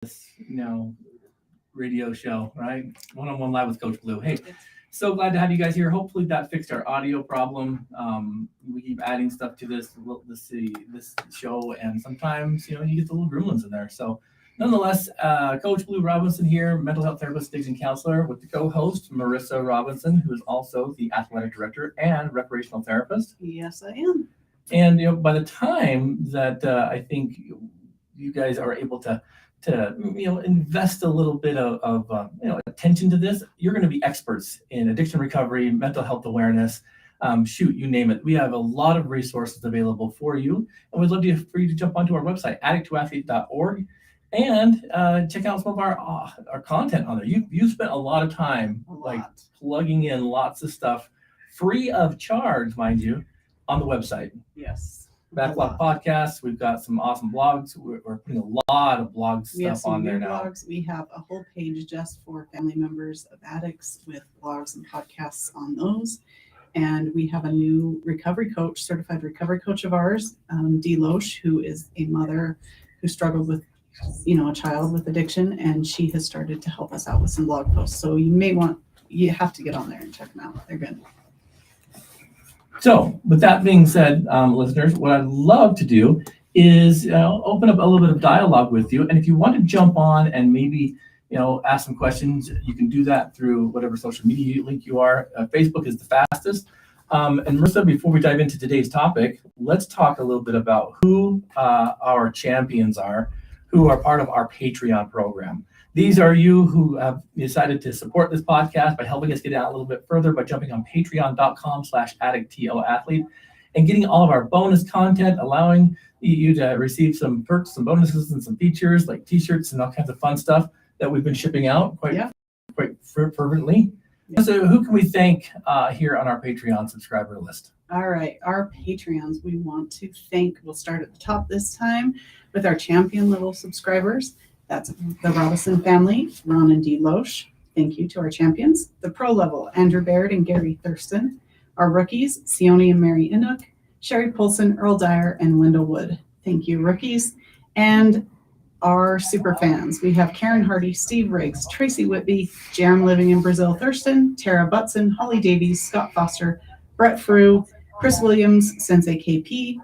this, radio show, right? One-on-one live with Coach Blu. Hey, so glad to have you guys here. Hopefully that fixed our audio problem. We keep adding stuff to this show, and sometimes you get the little gremlins in there. So, nonetheless, Coach Blu Robinson here, mental health therapist, addiction counselor, with the co-host Marissa Robinson, who is also the athletic director and recreational therapist. Yes, I am. And by the time that I think you guys are able to invest a little bit of attention to this, you're going to be experts in addiction recovery, mental health awareness, you name it. We have a lot of resources available for you, and we'd love for you to jump onto our website, addict2athlete.org, and check out some of our content on there. You spent a lot of time plugging in lots of stuff free of charge, mind you, on the website. Yes. Backlog podcasts. We've got some awesome blogs. We're putting a lot of blog stuff on there now. Blogs. We have a whole page just for family members of addicts with blogs and podcasts on those. And we have a new certified recovery coach of ours, Dee Loesch, who is a mother who struggled with, a child with addiction, and she has started to help us out with some blog posts. So you have to get on there and check them out. They're good. So, with that being said, listeners, what I'd love to do is open up a little bit of dialogue with you. And if you want to jump on and maybe, ask some questions, you can do that through whatever social media link you are. Facebook is the fastest. And Marissa, before we dive into today's topic, let's talk a little bit about who our champions are, who are part of our Patreon program. These are you who have decided to support this podcast by helping us get out a little bit further by jumping on patreon.com/addictoathlete and getting all of our bonus content, allowing you to receive some perks, some bonuses, and some features like t-shirts and all kinds of fun stuff that we've been shipping out quite fervently. Yeah. So who can we thank here on our Patreon subscriber list? All right, our Patreons, we want to thank, we'll start at the top this time with our champion level subscribers. That's the Robinson family, Ron and Dee Loesch. Thank you to our champions. The pro level, Andrew Baird and Gary Thurston. Our rookies, Sione and Mary Inuk, Sherry Polson, Earl Dyer, and Wendell Wood. Thank you, rookies. And our super fans, we have Karen Hardy, Steve Riggs, Tracy Whitby, Jerem living in Brazil Thurston, Tara Butson, Holly Davies, Scott Foster, Brett Frew, Chris Williams, Sensei KP,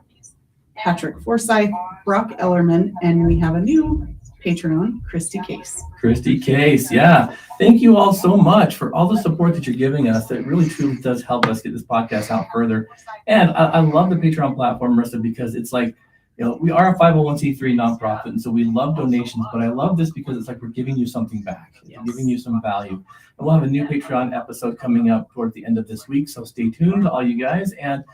Patrick Forsyth, Brock Ellerman, and we have a new Patreon, Christy Case. Christy Case, yeah. Thank you all so much for all the support that you're giving us. It really, truly does help us get this podcast out further. And I love the Patreon platform, Marissa, because it's like, we are a 501c3 nonprofit, and so we love donations, but I love this because it's like we're giving you something back, giving you some value. And we'll have a new Patreon episode coming up toward the end of this week, so stay tuned, all you guys. And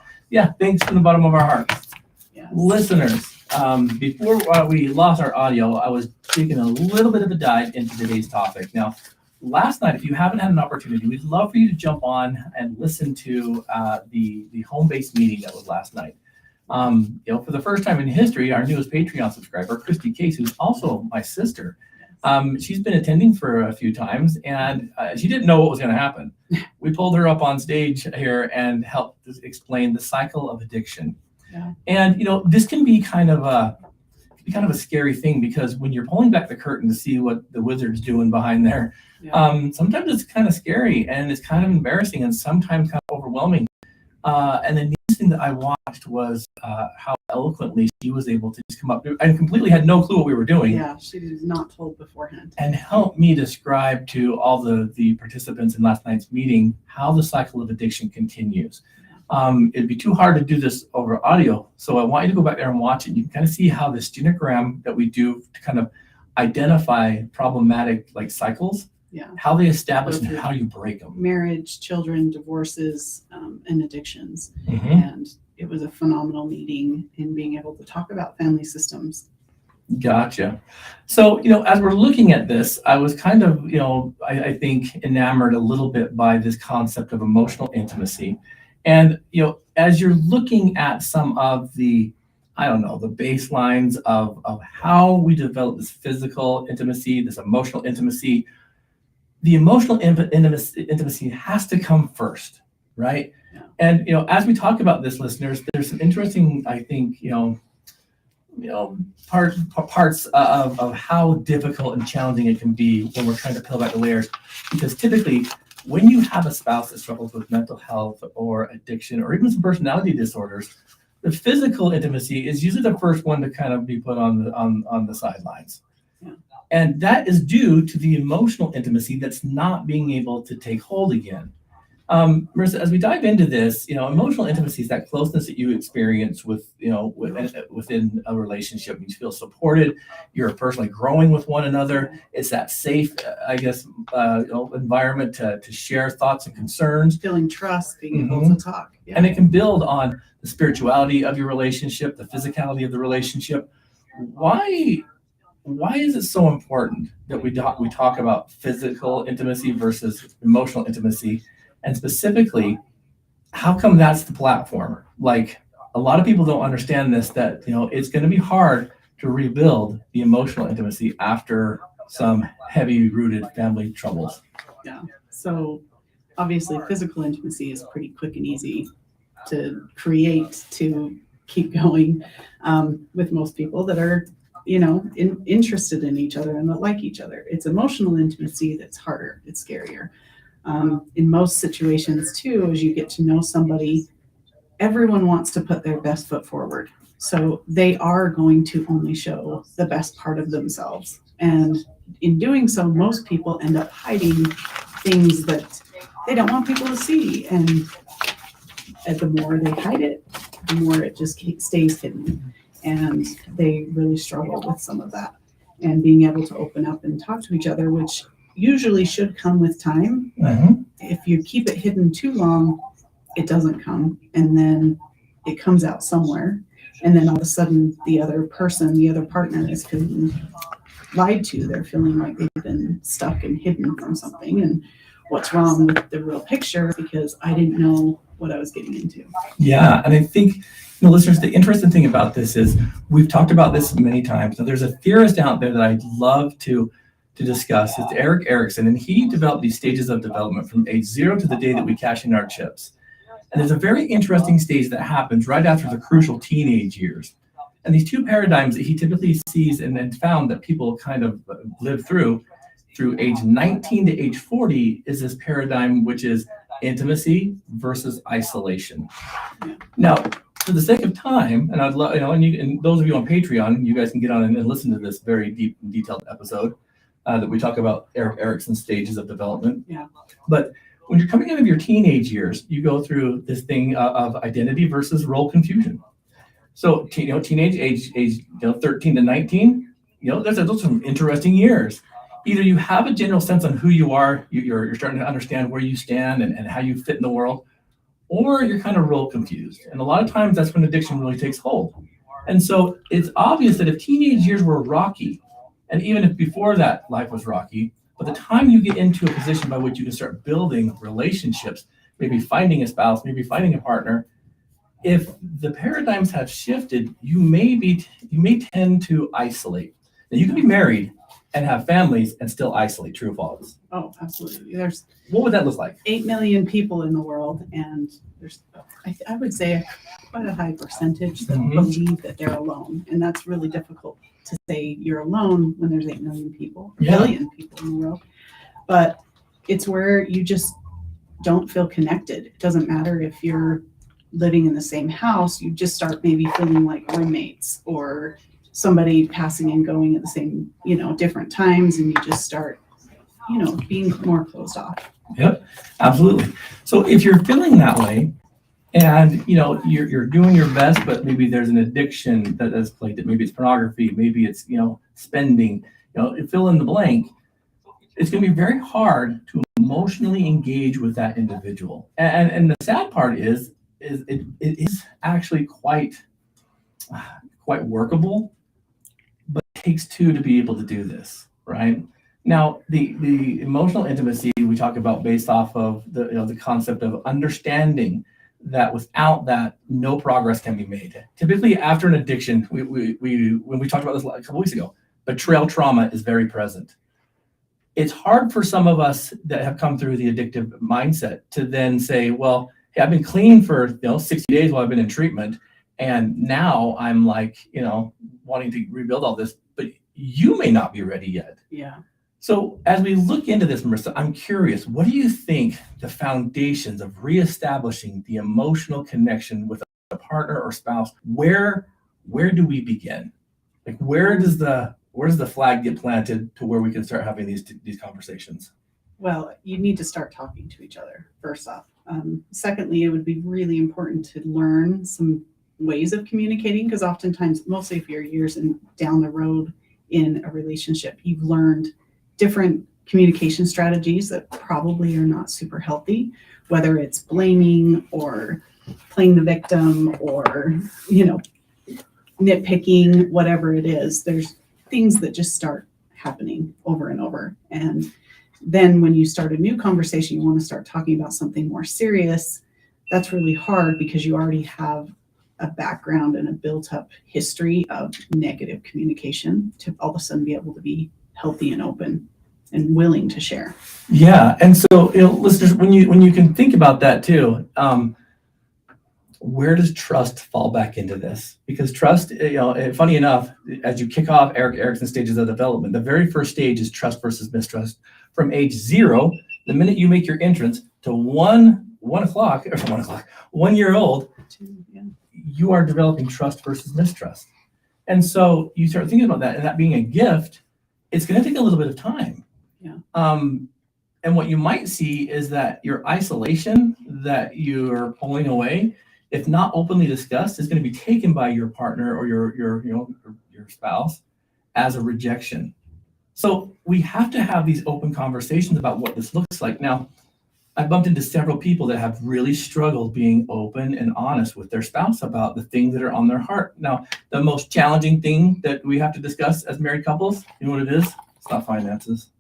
thanks from the bottom of our hearts. Yes. Listeners, before we lost our audio, I was taking a little bit of a dive into today's topic. Now, last night, if you haven't had an opportunity, we'd love for you to jump on and listen to the home-based meeting that was last night. For the first time in history, our newest Patreon subscriber, Christy Case, who's also my sister, she's been attending for a few times, and she didn't know what was going to happen. We pulled her up on stage here and helped explain the cycle of addiction. Yeah. And this can be kind of a scary thing, because when you're pulling back the curtain to see what the wizard's doing behind there, sometimes it's kind of scary and it's kind of embarrassing and sometimes kind of overwhelming. And the neatest thing that I watched was how eloquently she was able to just come up and completely had no clue what we were doing. Yeah, she was not told beforehand. And help me describe to all the participants in last night's meeting how the cycle of addiction continues. It'd be too hard to do this over audio, so I want you to go back there and watch it. You can kind of see how this genogram that we do to kind of identify problematic cycles, how they establish and how you break them. Marriage, children, divorces, and addictions. Mm-hmm. And it was a phenomenal meeting in being able to talk about family systems. Gotcha. So, as we're looking at this, I was kind of, I think enamored a little bit by this concept of emotional intimacy. And, as you're looking at some of the baselines of how we develop this physical intimacy, this emotional intimacy, the emotional intimacy has to come first, right? Yeah. And, as we talk about this, listeners, there's some interesting, I think, parts of how difficult and challenging it can be when we're trying to peel back the layers. Because typically, when you have a spouse that struggles with mental health or addiction or even some personality disorders, the physical intimacy is usually the first one to kind of be put on the sidelines. Yeah. And that is due to the emotional intimacy that's not being able to take hold again. Marissa, as we dive into this, emotional intimacy is that closeness that you experience within a relationship. You feel supported. You're personally growing with one another. It's that safe, environment to share thoughts and concerns. Feeling trust, being able to talk. Yeah. And it can build on the spirituality of your relationship, the physicality of the relationship. Why is it so important that we talk about physical intimacy versus emotional intimacy? And specifically, how come that's the platform? Like, a lot of people don't understand this, that, it's going to be hard to rebuild the emotional intimacy after some heavy-rooted family troubles. Yeah. So obviously physical intimacy is pretty quick and easy to create, to keep going with most people that are, interested in each other and that like each other. It's emotional intimacy that's harder. It's scarier. In most situations too, as you get to know somebody, everyone wants to put their best foot forward. So they are going to only show the best part of themselves. And in doing so, most people end up hiding things that they don't want people to see. And the more they hide it, the more it just stays hidden. And they really struggle with some of that. And being able to open up and talk to each other, which usually should come with time. If you keep it hidden too long, it doesn't come, and then it comes out somewhere, and then all of a sudden the other partner is feeling lied to. They're feeling like they've been stuck and hidden from something, and what's wrong with the real picture, because I didn't know what I was getting into. Yeah, and I think, listeners, the interesting thing about this is we've talked about this many times. So there's a theorist out there that I'd love to discuss. It's Eric Erickson, and he developed these stages of development from age 0 to the day that we cash in our chips. And there's a very interesting stage that happens right after the crucial teenage years. And these two paradigms that he typically sees and found that people kind of live through age 19 to age 40 is this paradigm, which is intimacy versus isolation. Now, for the sake of time, and I'd love, and those of you on Patreon, you guys can get on and listen to this very deep and detailed episode that we talk about Eric Erickson's stages of development. Yeah. But when you're coming out of your teenage years, you go through this thing of identity versus role confusion. So, teenage age 13 to 19, those are some interesting years. Either you have a general sense on who you are, you're starting to understand where you stand and how you fit in the world, or you're kind of role confused. And a lot of times that's when addiction really takes hold. And so it's obvious that if teenage years were rocky, and even if before that life was rocky, by the time you get into a position by which you can start building relationships, maybe finding a spouse, maybe finding a partner, if the paradigms have shifted, you may tend to isolate. Now, you can be married and have families and still isolate. True or false? Oh, absolutely. What would that look like? 8 million people in the world, and there's, I would say, quite a high percentage that believe that they're alone. And that's really difficult to say you're alone when there's 8 million people, or billion people in the world. But it's where you just don't feel connected. It doesn't matter if you're living in the same house, you just start maybe feeling like roommates, or somebody passing and going at the same, different times, and you just start, being more closed off. Yep, absolutely. So if you're feeling that way, and you're doing your best, but maybe there's an addiction that has plagued it. Maybe it's pornography, maybe it's spending, fill in the blank. It's going to be very hard to emotionally engage with that individual. And the sad part is it is actually quite workable, but it takes two to be able to do this, right? Now, the emotional intimacy we talk about based off of the concept of understanding that without that, no progress can be made. Typically, after an addiction, when we talked about this a couple weeks ago, betrayal trauma is very present. It's hard for some of us that have come through the addictive mindset to then say, well, hey, I've been clean for 60 days while I've been in treatment, And now I'm like, wanting to rebuild all this, but you may not be ready yet. Yeah. So as we look into this, Marissa, I'm curious, what do you think the foundations of reestablishing the emotional connection with a partner or spouse, where do we begin? Like where does the flag get planted to where we can start having these conversations? Well, you need to start talking to each other, first off. Secondly, it would be really important to learn some ways of communicating, because oftentimes, mostly if you're years down the road in a relationship, you've learned different communication strategies that probably are not super healthy, whether it's blaming or playing the victim or, nitpicking, whatever it is. There's things that just start happening over and over. And then when you start a new conversation, you want to start talking about something more serious. That's really hard because you already have a background and a built-up history of negative communication to all of a sudden be able to be healthy and open and willing to share. Yeah, and so listeners, when you can think about that too, where does trust fall back into this? Because trust, funny enough, as you kick off Erik Erikson's stages of development, the very first stage is trust versus mistrust. From age 0, the minute you make your entrance to 1 year old, you are developing trust versus mistrust. And so you start thinking about that, and that being a gift, it's going to take a little bit of time. Yeah. And what you might see is that your isolation that you're pulling away, if not openly discussed, is going to be taken by your partner or your spouse as a rejection. So we have to have these open conversations about what this looks like. Now, I bumped into several people that have really struggled being open and honest with their spouse about the things that are on their heart. Now, the most challenging thing that we have to discuss as married couples, you know what it is? It's not finances.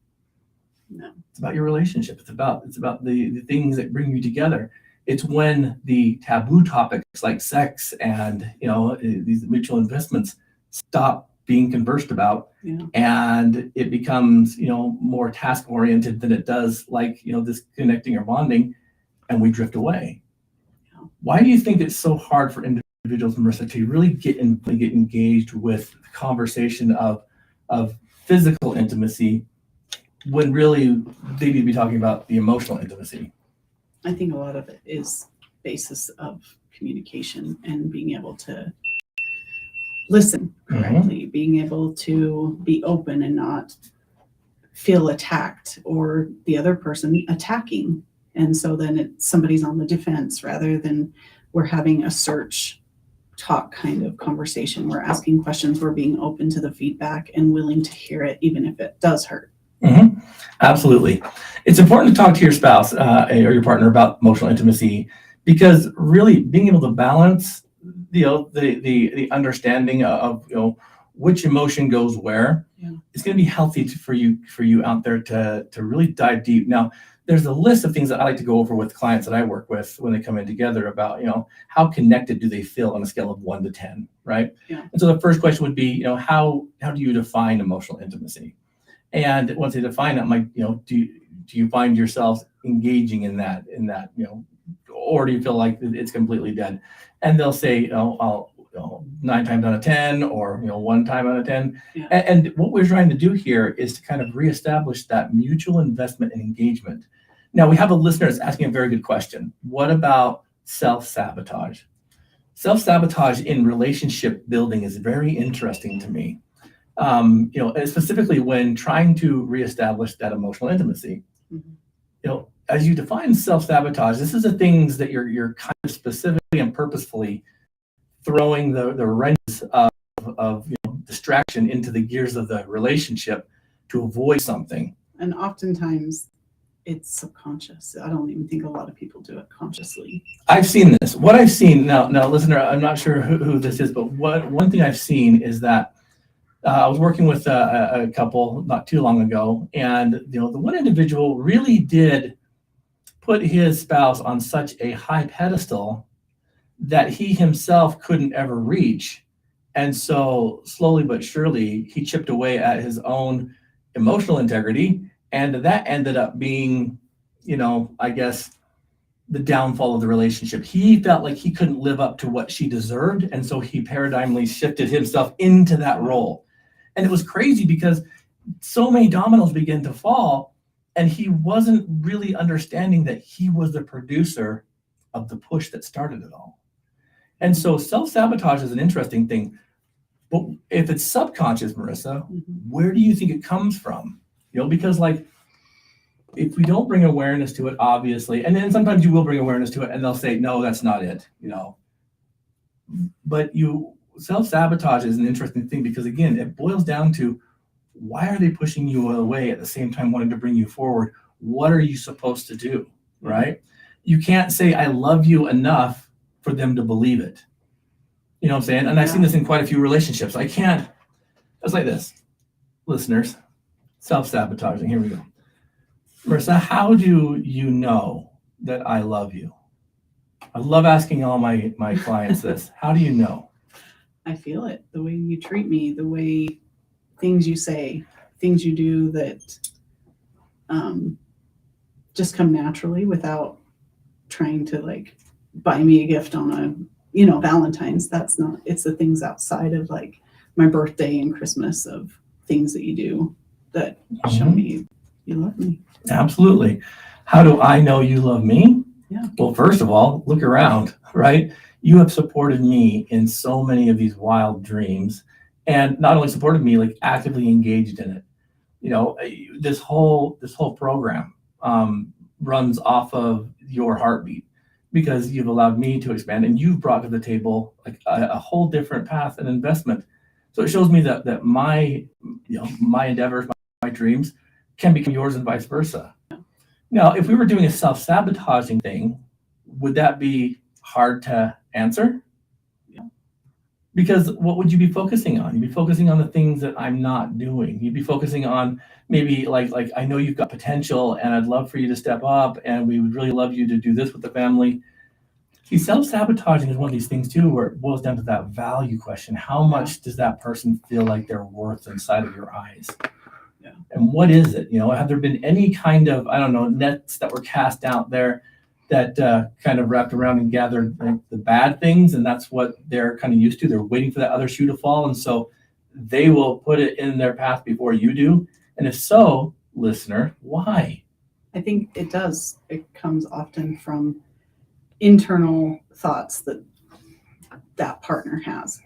No. It's about your relationship. It's about the things that bring you together. It's when the taboo topics like sex and these mutual investments stop being conversed about, and it becomes more task oriented than it does like this connecting or bonding, and we drift away. Yeah. Why do you think it's so hard for individuals, Marissa, to really get engaged with the conversation of physical intimacy when really they need to be talking about the emotional intimacy? I think a lot of it is basis of communication and being able to listen correctly, being able to be open and not feel attacked or the other person attacking. And so then somebody's on the defense rather than we're having a search talk kind of conversation. We're asking questions, we're being open to the feedback and willing to hear it, even if it does hurt. Mm-hmm. Absolutely. It's important to talk to your spouse or your partner about emotional intimacy, because really being able to balance the understanding of which emotion goes where is going to be healthy for you out there to really dive deep. Now, there's a list of things that I like to go over with clients that I work with when they come in together about how connected do they feel on a scale of 1 to 10, right? Yeah. And so the first question would be how do you define emotional intimacy? And once they define it, I'm like, do you find yourself engaging in that, or do you feel like it's completely dead? And they'll say, I'll 9 times out of 10, or 1 time out of 10. Yeah. And what we're trying to do here is to kind of reestablish that mutual investment and engagement. Now, we have a listener that's asking a very good question. What about self-sabotage? Self-sabotage in relationship building is very interesting to me. Specifically when trying to reestablish that emotional intimacy. Mm-hmm. As you define self-sabotage, this is the things that you're kind of specifically and purposefully throwing the wrenches of distraction into the gears of the relationship to avoid something. And oftentimes it's subconscious. I don't even think a lot of people do it consciously. I've seen this. What I've seen now, listener, I'm not sure who this is, but one thing I've seen is that I was working with a couple not too long ago, and the one individual really did put his spouse on such a high pedestal that he himself couldn't ever reach. And so slowly but surely, he chipped away at his own emotional integrity, and that ended up being, I guess, the downfall of the relationship. He felt like he couldn't live up to what she deserved, and so he paradigmally shifted himself into that role. And it was crazy because so many dominoes began to fall, and he wasn't really understanding that he was the producer of the push that started it all. And so self-sabotage is an interesting thing. But if it's subconscious, Marissa, where do you think it comes from? Because like, if we don't bring awareness to it, obviously, and then sometimes you will bring awareness to it and they'll say, no, that's not it, But self-sabotage is an interesting thing because, again, it boils down to, why are they pushing you away at the same time wanting to bring you forward? What are you supposed to do, right? You can't say, I love you enough for them to believe it. You know what I'm saying? And I've seen this in quite a few relationships. It's like this, listeners, self-sabotaging. Here we go. Marissa, how do you know that I love you? I love asking all my clients this. How do you know? I feel it. The way you treat me, the way things you say, things you do that just come naturally without trying to like buy me a gift on a, Valentine's. That's not, it's the things outside of like my birthday and Christmas, of things that you do that show me you love me. Absolutely. How do I know you love me? Yeah. Well, first of all, look around, right? You have supported me in so many of these wild dreams, and not only supported me, like actively engaged in it. This whole program runs off of your heartbeat, because you've allowed me to expand, and you've brought to the table like a whole different path and investment. So it shows me that my endeavors, my dreams can become yours and vice versa. Now, if we were doing a self-sabotaging thing, would that be hard to answer? Yeah. Because what would you be focusing on? You'd be focusing on the things that I'm not doing. You'd be focusing on maybe like I know you've got potential and I'd love for you to step up and we would really love you to do this with the family. See, self-sabotaging is one of these things too, where it boils down to that value question. How much does that person feel like they're worth inside of your eyes? Yeah. And what is it? Have there been any kind of, nets that were cast out there that kind of wrapped around and gathered like the bad things, and that's what they're kind of used to? They're waiting for that other shoe to fall, and so they will put it in their path before you do. And if so, listener, why? I think it does. It comes often from internal thoughts that partner has,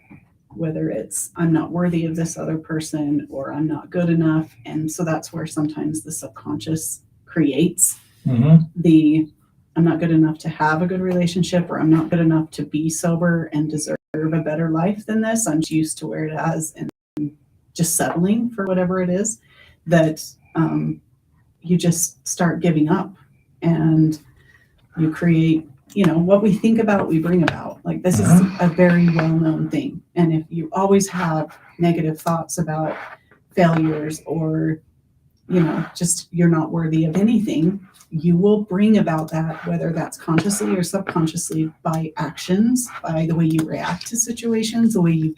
whether it's I'm not worthy of this other person or I'm not good enough. And so that's where sometimes the subconscious creates the I'm not good enough to have a good relationship, or I'm not good enough to be sober and deserve a better life than this. I'm used to where it is and just settling for whatever it is, that you just start giving up, and you create, what we think about, we bring about. Like, this is a very well-known thing. And if you always have negative thoughts about failures or, just you're not worthy of anything, you will bring about that, whether that's consciously or subconsciously, by actions, by the way you react to situations, the way you,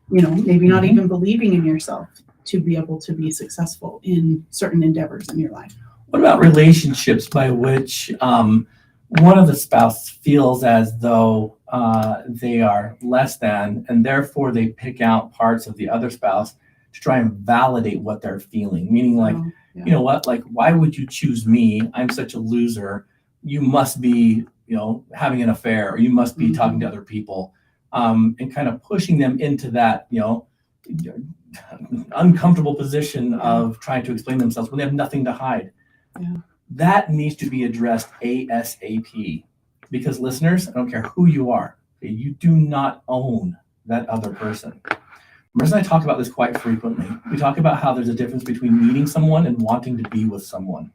maybe not even believing in yourself to be able to be successful in certain endeavors in your life. What about relationships by which one of the spouses feels as though they are less than, and therefore they pick out parts of the other spouse to try and validate what they're feeling? Meaning like, you know what, like, why would you choose me? I'm such a loser. You must be, having an affair, or you must be talking to other people, and kind of pushing them into that, uncomfortable position of trying to explain themselves when they have nothing to hide. Yeah. That needs to be addressed ASAP, because listeners, I don't care who you are, okay, you do not own that other person. Marissa and I talk about this quite frequently. We talk about how there's a difference between meeting someone and wanting to be with someone.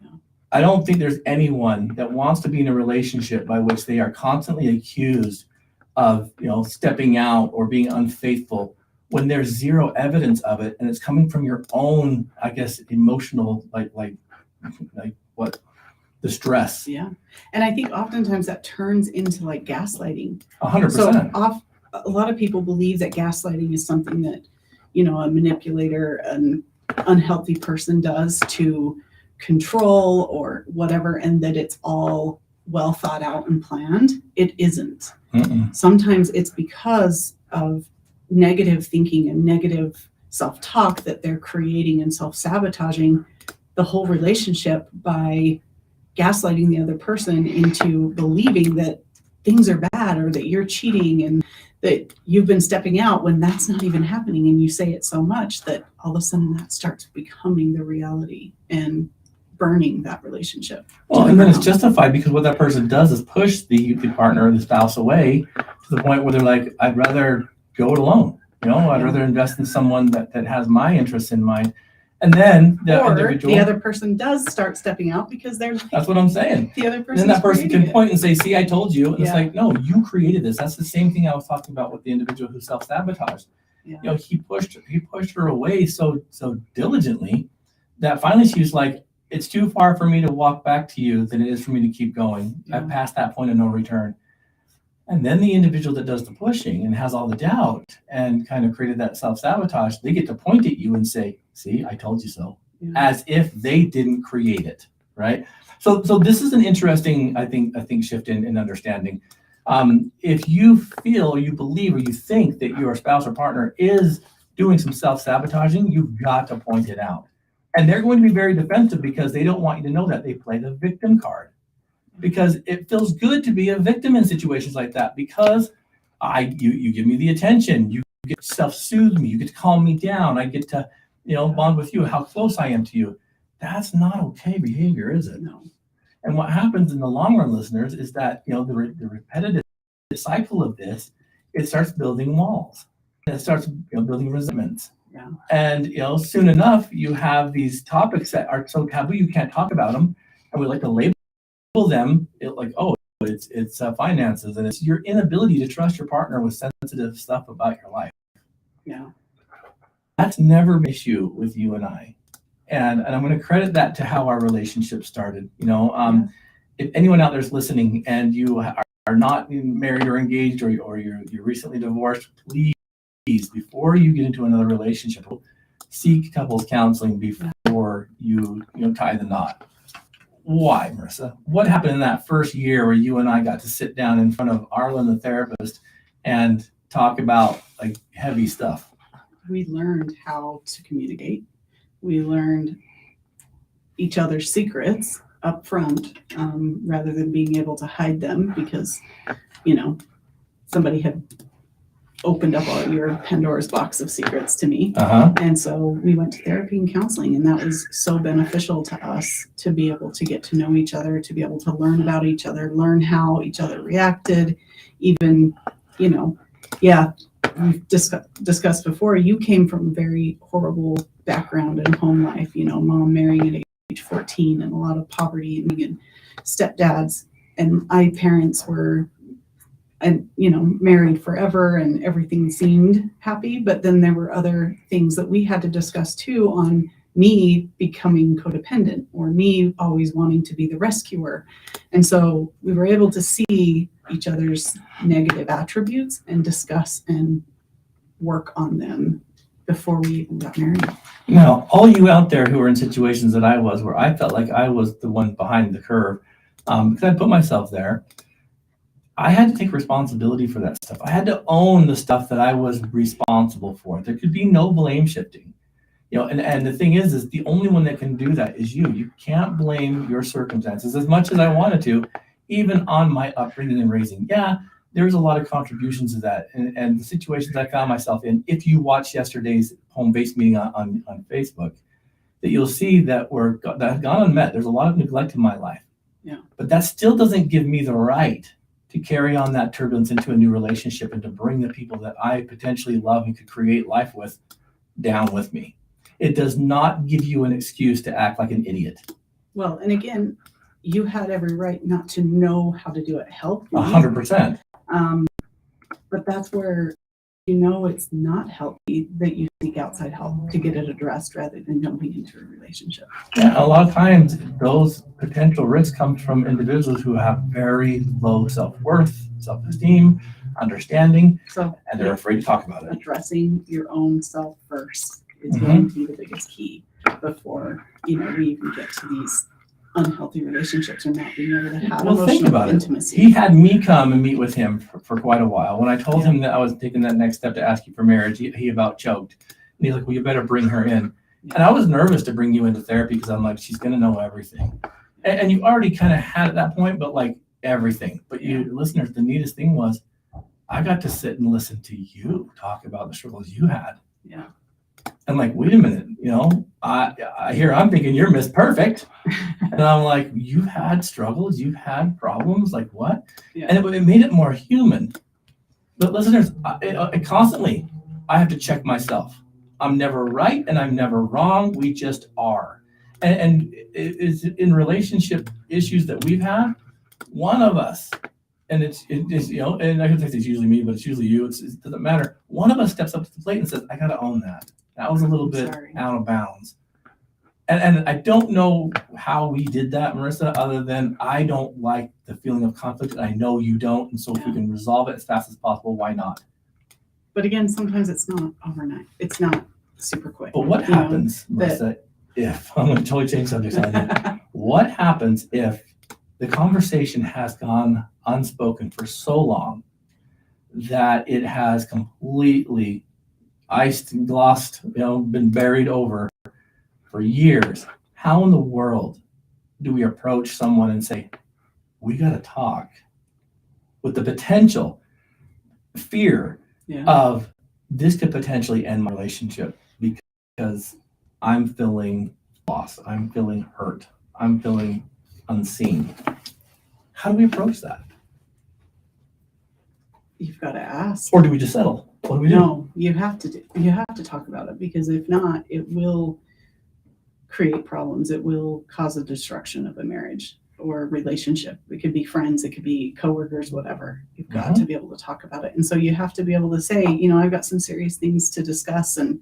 Yeah. I don't think there's anyone that wants to be in a relationship by which they are constantly accused of, stepping out or being unfaithful, when there's zero evidence of it, and it's coming from your own, I guess, emotional, like what, the stress. Yeah. And I think oftentimes that turns into like gaslighting. 100%. So a lot of people believe that gaslighting is something that, a manipulator, an unhealthy person does to control or whatever, and that it's all well thought out and planned. It isn't. Mm-mm. Sometimes it's because of negative thinking and negative self-talk that they're creating and self-sabotaging the whole relationship by gaslighting the other person into believing that things are bad or that you're cheating and that you've been stepping out when that's not even happening. And you say it so much that all of a sudden that starts becoming the reality and burning that relationship. Well, and then it's justified because what that person does is push the partner or the spouse away to the point where they're like, I'd rather go it alone. I'd rather invest in someone that has my interests in mind. And then the individual, the other person does start stepping out because they're like, that's what I'm saying. The other person. And then that person can point and say, see, I told you. And it's Yeah. like, no, you created this. That's the same thing I was talking about with the individual who self-sabotaged. Yeah. He pushed her away so diligently that finally she was like, it's too far for me to walk back to you than it is for me to keep going. Yeah. I've passed that point of no return. And then the individual that does the pushing and has all the doubt and kind of created that self-sabotage, they get to point at you and say, see, I told you so, as if they didn't create it, right? So this is an interesting, I think shift in understanding. If you feel or you believe or you think that your spouse or partner is doing some self-sabotaging, you've got to point it out. And they're going to be very defensive because they don't want you to know that. They play the victim card. Because it feels good to be a victim in situations like that because you give me the attention, you get to self-soothe me, you get to calm me down, I get to bond with you, how close I am to you. That's not okay behavior, is it? No. And what happens in the long run, listeners, is that the repetitive cycle of this, it starts building walls. And it starts building resentments. Yeah. And soon enough, you have these topics that are so taboo you can't talk about them, and we like to label them it's finances, and it's your inability to trust your partner with sensitive stuff about your life. Yeah, that's never been an issue with you and I, and I'm going to credit that to how our relationship started. If anyone out there's listening and you are not married or engaged or you're recently divorced, please, before you get into another relationship, seek couples counseling before you tie the knot. Why, Marissa? What happened in that first year where you and I got to sit down in front of Arlen, the therapist, and talk about like heavy stuff? We learned how to communicate. We learned each other's secrets up front, rather than being able to hide them because, somebody had opened up all your Pandora's box of secrets to me. And so we went to therapy and counseling, and that was so beneficial to us to be able to get to know each other, to be able to learn about each other, learn how each other reacted. Even, we've discussed before, you came from a very horrible background in home life, mom marrying at age 14 and a lot of poverty and stepdads, and my parents were married forever and everything seemed happy, but then there were other things that we had to discuss too, on me becoming codependent or me always wanting to be the rescuer. And so we were able to see each other's negative attributes and discuss and work on them before we even got married. Now, all you out there who are in situations that I was, where I felt like I was the one behind the curve, because I put myself there, I had to take responsibility for that stuff. I had to own the stuff that I was responsible for. There could be no blame shifting. And the thing is the only one that can do that is you. You can't blame your circumstances as much as I wanted to, even on my upbringing and raising. Yeah, there's a lot of contributions to that. And the situations I found myself in, if you watch yesterday's home-based meeting on Facebook, that you'll see that have gone unmet. There's a lot of neglect in my life. Yeah. But that still doesn't give me the right to carry on that turbulence into a new relationship and to bring the people that I potentially love and could create life with down with me. It does not give you an excuse to act like an idiot. Well, and again, you had every right not to know how to do it healthy. 100%. But that's where it's not healthy that you seek outside help to get it addressed rather than jumping into a relationship. Yeah, a lot of times those potential risks come from individuals who have very low self-worth, self-esteem, understanding, and they're afraid to talk about it. Addressing your own self first is going to be the biggest key before we even get to these unhealthy relationships or not being able to have Well, think emotional about it. intimacy. He had me come and meet with him for quite a while. When I told him that I was taking that next step to ask you for marriage, he about choked. And he's like, well, you better bring her in. And I was nervous to bring you into therapy because I'm like, she's going to know everything. And you already kind of had at that point, but like everything. But you listeners, the neatest thing was I got to sit and listen to you talk about the struggles you had. Yeah. And like, wait a minute, I'm thinking you're Miss Perfect. And I'm like, you've had struggles, you've had problems, like what? Yeah. And it made it more human. But listeners, constantly, I have to check myself. I'm never right and I'm never wrong. We just are. And it's in relationship issues that we've had, one of us, and it's and I can say it's usually me, but it's usually you. It doesn't matter. One of us steps up to the plate and says, I got to own that. That was a little bit out of bounds. And I don't know how we did that, Marissa, other than I don't like the feeling of conflict, and I know you don't. And so if we can resolve it as fast as possible, why not? But again, sometimes it's not overnight. It's not super quick. But what happens, Marissa, if I'm going to totally change subjects on you? What happens if the conversation has gone unspoken for so long that it has completely iced and glossed, been buried over for years? How in the world do we approach someone and say, we got to talk, with the potential fear of this could potentially end my relationship because I'm feeling lost, I'm feeling hurt, I'm feeling unseen? How do we approach that? You've got to ask. Or do we just settle? What do we do? No, you have to talk about it, because if not, it will create problems. It will cause a destruction of a marriage or a relationship. It could be friends, it could be coworkers, whatever. You've got to be able to talk about it. And so you have to be able to say, I've got some serious things to discuss, and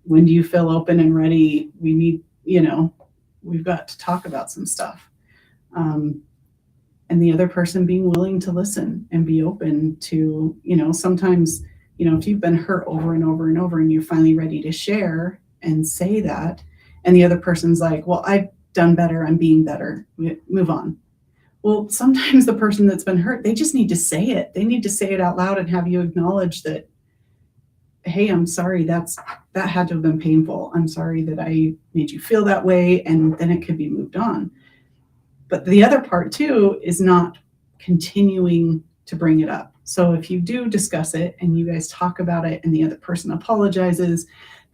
when do you feel open and ready? We need, we've got to talk about some stuff. And the other person being willing to listen and be open to, sometimes, if you've been hurt over and over and over and you're finally ready to share and say that, and the other person's like, well, I've done better, I'm being better, move on. Well, sometimes the person that's been hurt, they just need to say it. They need to say it out loud and have you acknowledge that, hey, I'm sorry, that had to have been painful. I'm sorry that I made you feel that way, and then it could be moved on. But the other part too is not continuing to bring it up. So if you do discuss it and you guys talk about it and the other person apologizes,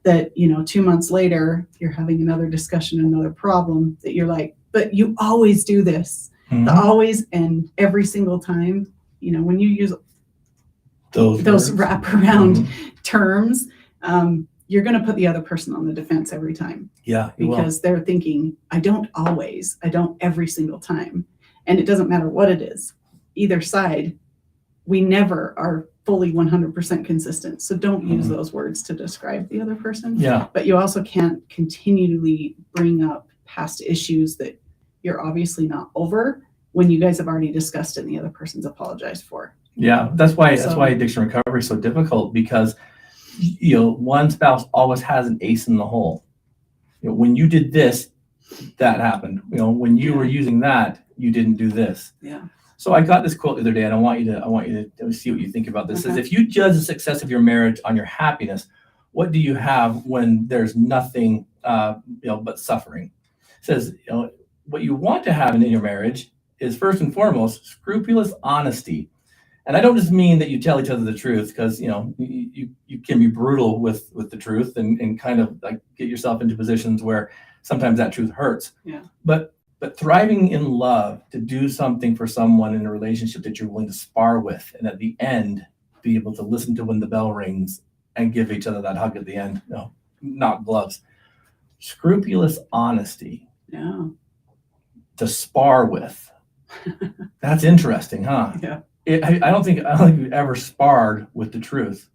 that 2 months later you're having another discussion, another problem, that you're like, but you always do this. The always and every single time, when you use those wraparound terms, you're going to put the other person on the defense every time. Yeah. Because they're thinking, I don't every single time. And it doesn't matter what it is. Either side, we never are fully 100% consistent. So don't use those words to describe the other person. Yeah. But you also can't continually bring up past issues that you're obviously not over when you guys have already discussed it and the other person's apologized for. Yeah. That's why addiction recovery is so difficult, because one spouse always has an ace in the hole. When you did this, that happened. When you were using that, you didn't do this. Yeah. So I got this quote the other day, and I want you to see what you think about this. It says, if you judge the success of your marriage on your happiness, what do you have when there's nothing, but suffering? It says, what you want to have in your marriage is, first and foremost, scrupulous honesty. And I don't just mean that you tell each other the truth, because you can be brutal with the truth and kind of like get yourself into positions where sometimes that truth hurts. Yeah. But thriving in love, to do something for someone in a relationship that you're willing to spar with, and at the end be able to listen to when the bell rings and give each other that hug at the end. Not gloves. Scrupulous honesty. Yeah. To spar with. That's interesting, huh? Yeah. I don't think we've ever sparred with the truth,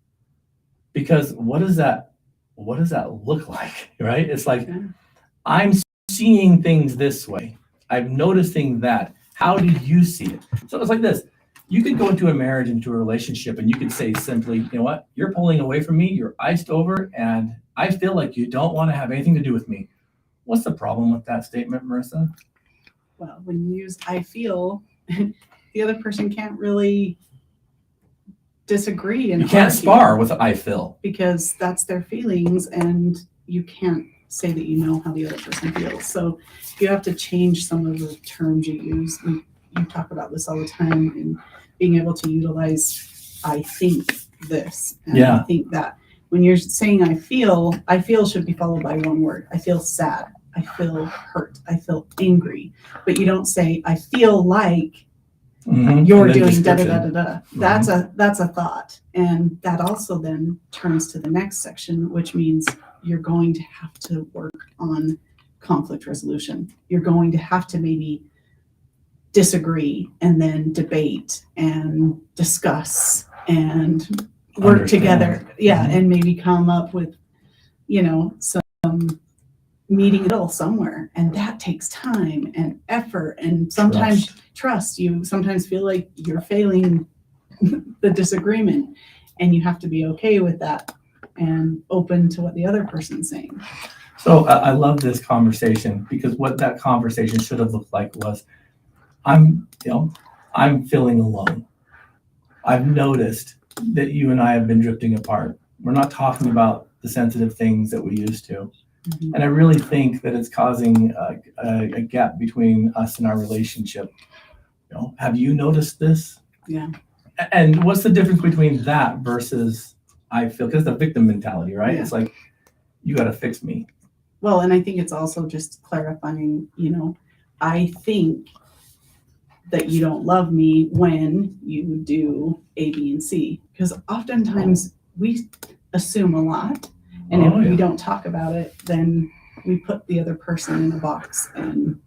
because what does that look like, right? It's like, I'm seeing things this way. I'm noticing that. How do you see it? So it's like this. You could go into a marriage, into a relationship, and you could say simply, you know what? You're pulling away from me. You're iced over, and I feel like you don't want to have anything to do with me. What's the problem with that statement, Marissa? well, when you use I feel, the other person can't really disagree and You can't argue spar with I feel. because that's their feelings, and you can't say that you know how the other person feels. So you have to change some of the terms you use. You talk about this all the time, and being able to utilize I think this and Yeah. I think that. When you're saying I feel should be followed by one word. I feel sad. I feel hurt. I feel angry. But you don't say I feel like you're doing da da da da da. That's a thought. And that also then turns to the next section, which means you're going to have to work on conflict resolution. You're going to have to maybe disagree and then debate and discuss and work together. Yeah. And maybe come up with, some meeting middle somewhere. And that takes time and effort and sometimes trust. You sometimes feel like you're failing the disagreement, and you have to be okay with that and open to what the other person's saying. So I love this conversation, because what that conversation should have looked like was, I'm feeling alone. I've noticed that you and I have been drifting apart. We're not talking about the sensitive things that we used to. Mm-hmm. And I really think that it's causing a gap between us and our relationship. Have you noticed this? Yeah. And what's the difference between that versus I feel? Because the victim mentality, right? Yeah. It's like, you got to fix me. Well, and I think it's also just clarifying, I think that you don't love me when you do A, B, and C. Because oftentimes we assume a lot. And if we don't talk about it, then we put the other person in a box and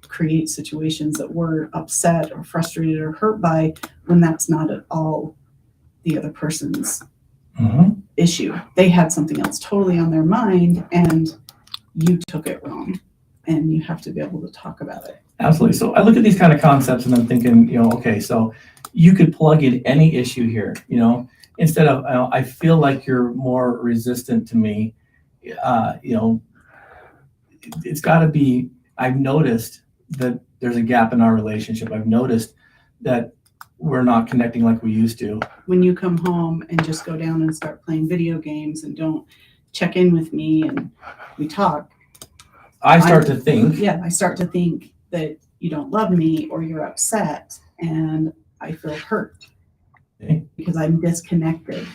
create situations that we're upset or frustrated or hurt by, when that's not at all the other person's issue. They had something else totally on their mind, and you took it wrong, and you have to be able to talk about it. Absolutely. So I look at these kind of concepts and I'm thinking, okay, so you could plug in any issue here, instead of, I feel like you're more resistant to me, it's got to be, I've noticed that there's a gap in our relationship. I've noticed that we're not connecting like we used to. When you come home and just go down and start playing video games and don't check in with me and we talk, I start to think that you don't love me, or you're upset, and I feel hurt because I'm disconnected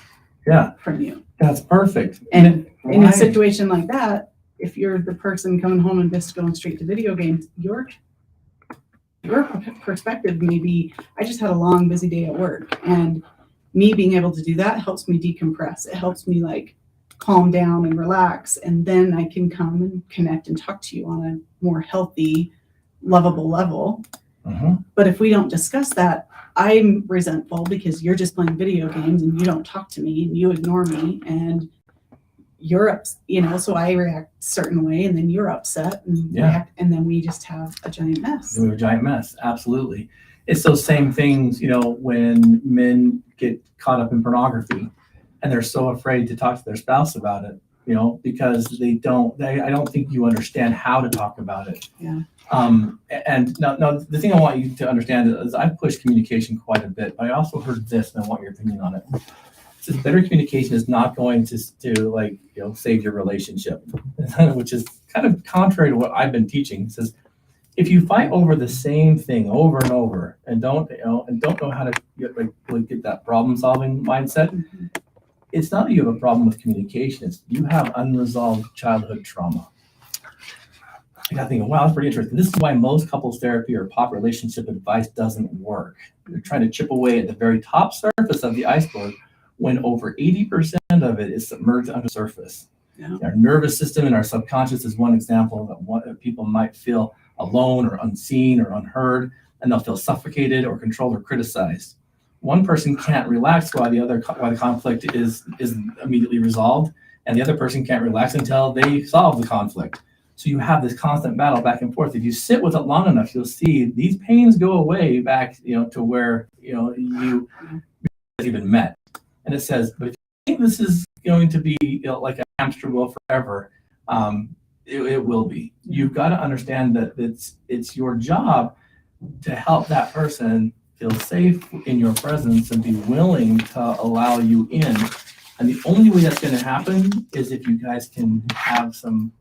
from you. That's perfect. And in a situation like that, if you're the person coming home and just going straight to video games, your perspective may be, I just had a long, busy day at work, and me being able to do that helps me decompress. It helps me calm down and relax, and then I can come and connect and talk to you on a more healthy, lovable level. But if we don't discuss that, I'm resentful because you're just playing video games and you don't talk to me and you ignore me, and you're so I react a certain way, and then you're upset and react, and then we just have a giant mess. We have a giant mess. Absolutely. It's those same things, when men get caught up in pornography and they're so afraid to talk to their spouse about it, because I don't think you understand how to talk about it. Yeah. And now the thing I want you to understand is I've pushed communication quite a bit, but I also heard this, and I want your opinion on it. It says better communication is not going to save your relationship, which is kind of contrary to what I've been teaching. It says, if you fight over the same thing over and over and don't know how to get that problem solving mindset, it's not that you have a problem with communication, it's you have unresolved childhood trauma. I got thinking, wow, that's pretty interesting. This is why most couples therapy or pop relationship advice doesn't work. They're trying to chip away at the very top surface of the iceberg when over 80% of it is submerged under the surface. Yeah. Our nervous system and our subconscious is one example that people might feel alone or unseen or unheard, and they'll feel suffocated or controlled or criticized. One person can't relax while the conflict is immediately resolved, and the other person can't relax until they solve the conflict. So you have this constant battle back and forth. If you sit with it long enough, you'll see these pains go away back, to where you even met. And it says, but if you think this is going to be like a hamster wheel forever, It will be. You've got to understand that it's your job to help that person feel safe in your presence and be willing to allow you in. And the only way that's going to happen is if you guys can have some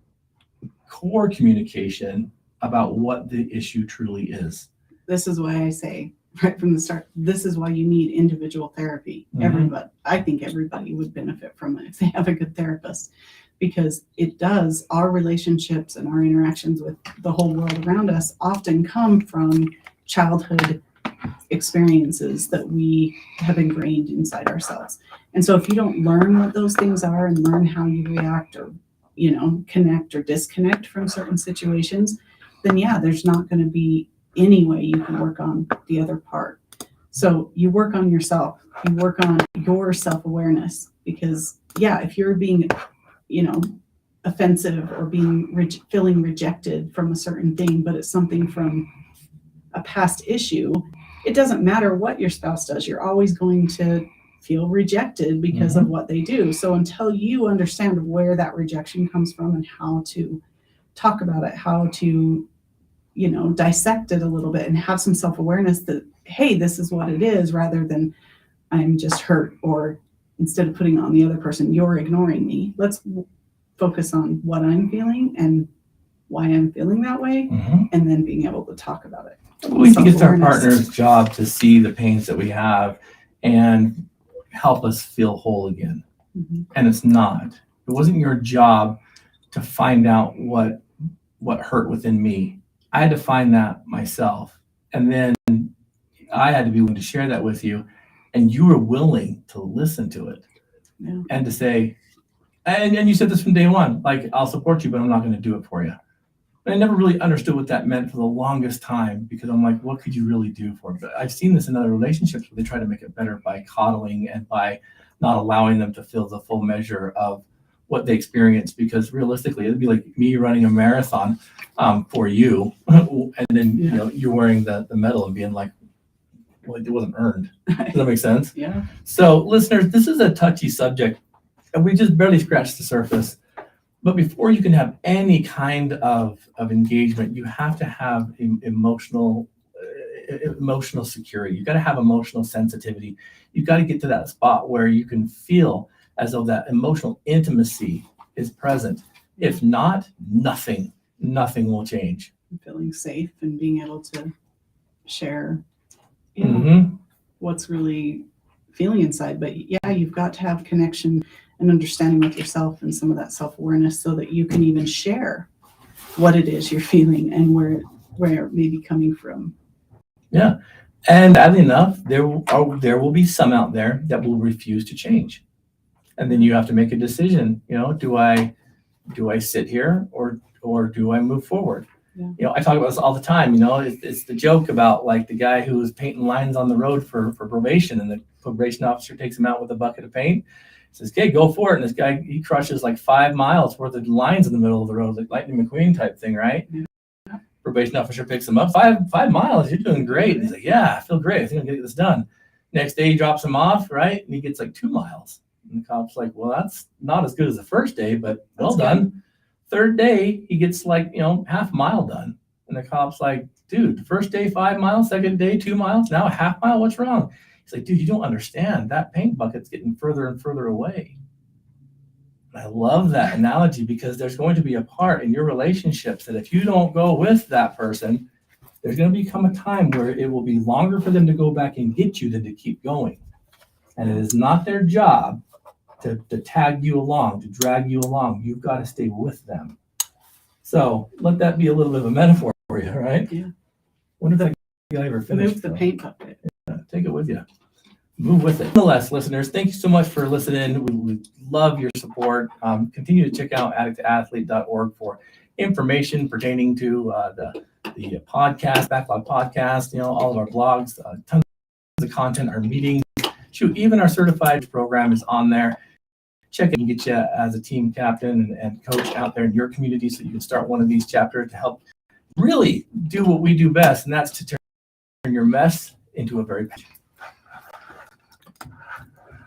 core communication about what the issue truly is. This is why I say right from the start, this is why you need individual therapy. Everybody, I think everybody would benefit from it if they have a good therapist, because our relationships and our interactions with the whole world around us often come from childhood experiences that we have ingrained inside ourselves. And so if you don't learn what those things are and learn how you react or, connect or disconnect from certain situations, then there's not going to be any way you can work on the other part. So you work on yourself, you work on your self-awareness, because if you're being, offensive or feeling rejected from a certain thing, but it's something from a past issue, it doesn't matter what your spouse does. You're always going to feel rejected because of what they do. So until you understand where that rejection comes from and how to talk about it, how to dissect it a little bit and have some self-awareness that, hey, this is what it is, rather than I'm just hurt, or instead of putting on the other person, you're ignoring me. Let's focus on what I'm feeling and why I'm feeling that way, and then being able to talk about it. We think it's our partner's job to see the pains that we have and help us feel whole again. And it's not. It wasn't your job to find out what hurt within me. I had to find that myself. And then I had to be willing to share that with you. And you were willing to listen to it and to say, and you said this from day one, like, I'll support you, but I'm not going to do it for you. And I never really understood what that meant for the longest time, because I'm like, what could you really do for me? But I've seen this in other relationships where they try to make it better by coddling and by not allowing them to feel the full measure of what they experience, because realistically, it'd be like me running a marathon for you, and then you're wearing the medal and being like, well, it wasn't earned. Does that make sense? Yeah. So listeners, this is a touchy subject, and we just barely scratched the surface. But before you can have any kind of engagement, you have to have emotional security. You've got to have emotional sensitivity. You've got to get to that spot where you can feel as though that emotional intimacy is present. If not, nothing will change. Feeling safe and being able to share what's really feeling inside. But you've got to have connection and understanding with yourself and some of that self-awareness so that you can even share what it is you're feeling and where it may be coming from. Yeah. And oddly enough, there will be some out there that will refuse to change. And then you have to make a decision, do I sit here or do I move forward? Yeah. I talk about this all the time. It's the joke about like the guy who was painting lines on the road for probation, and the probation officer takes him out with a bucket of paint. Says, "Okay, go for it." And this guy, he crushes like 5 miles worth of lines in the middle of the road, like Lightning McQueen type thing, right? Yeah. Probation officer picks him up. 5 miles, you're doing great. And he's like, "Yeah, I feel great. I think I'm gonna get this done." Next day, he drops him off, right? And he gets like 2 miles. And the cop's like, "Well, that's not as good as the first day, but well done." Good. Third day, he gets like, half mile done. And the cop's like, "Dude, the first day, 5 miles, second day, 2 miles, now a half mile, what's wrong?" He's like, "Dude, you don't understand. That paint bucket's getting further and further away." And I love that analogy, because there's going to be a part in your relationships that if you don't go with that person, there's going to become a time where it will be longer for them to go back and get you than to keep going. And it is not their job to tag you along, to drag you along. You've got to stay with them. So let that be a little bit of a metaphor for you, right? Yeah. When did that guy ever finish? Move the paint bucket. Yeah, take it with you. Move with it. Nonetheless, listeners, thank you so much for listening. We love your support. Continue to check out addictathlete.org for information pertaining to the podcast, Backlog Podcast, all of our blogs, tons of content, our meetings. Shoot, even our certified program is on there. Check it and get you as a team captain and coach out there in your community, so you can start one of these chapters to help really do what we do best, and that's to turn your mess into a very